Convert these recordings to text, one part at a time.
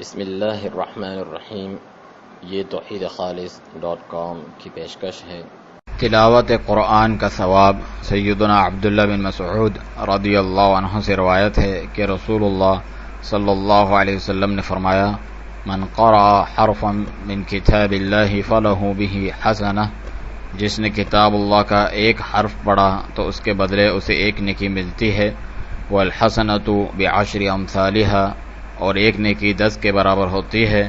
بسم اللہ الرحمن الرحیم۔ یہ توحیدخالص.com کی پیشکش ہے۔ تلاوت قرآن کا ثواب سیدنا عبداللہ بن مسعود رضی اللہ عنہ سے روایت ہے کہ رسول اللہ صلی اللہ علیہ وسلم نے فرمایا: من قرأ حرفا من کتاب اللہ فلہ بہ حسنہ، جس نے کتاب اللہ کا ایک حرف پڑھا تو اس کے بدلے اسے ایک نیکی ملتی ہے، والحسنۃ بعشر امثالہا، اور ایک نیکی 10 کے برابر ہوتی ہے۔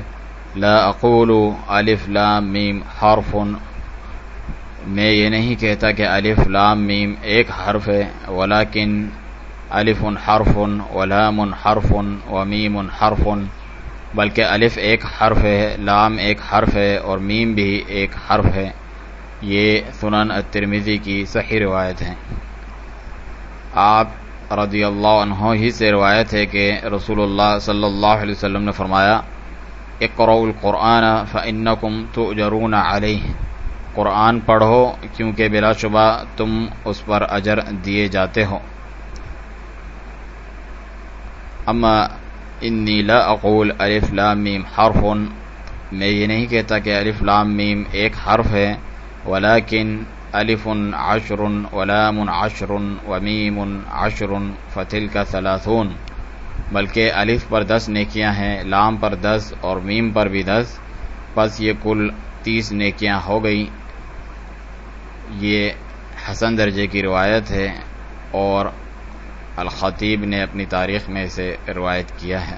لا اقول الف لام میم حرف، میں یہ نہیں کہتا کہ الف لام میم ایک حرف ہے، ولیکن الف حرف ولام حرف ومیم حرف، بلکہ الف ایک حرف ہے، لام ایک حرف ہے اور میم بھی ایک حرف ہے۔ یہ سنن الترمذی کی صحیح روایت ہے۔ آپ رضی اللہ عنہ ہی سے روایت ہے کہ رسول اللہ صلی اللہ علیہ وسلم نے فرمایا: اقرؤوا القرآن فإنکم تؤجرون علیہ، قرآن پڑھو کیونکہ بلا شبہ تم اس پر اجر دیے جاتے ہو۔ اما انی لا اقول الف لام میم حرف، میں یہ نہیں کہتا کہ الف لام میم ایک حرف ہے، ولیکن الف عشر ولام عشر ومیم عشر فتلک 30، بلکہ الف پر 10 نیکیاں ہیں، لام پر 10 اور میم پر بھی 10، پس یہ کل 30 نیکیاں ہو گئی۔ یہ حسن درجے کی روایت ہے اور الخطیب نے اپنی تاریخ میں سے روایت کیا ہے۔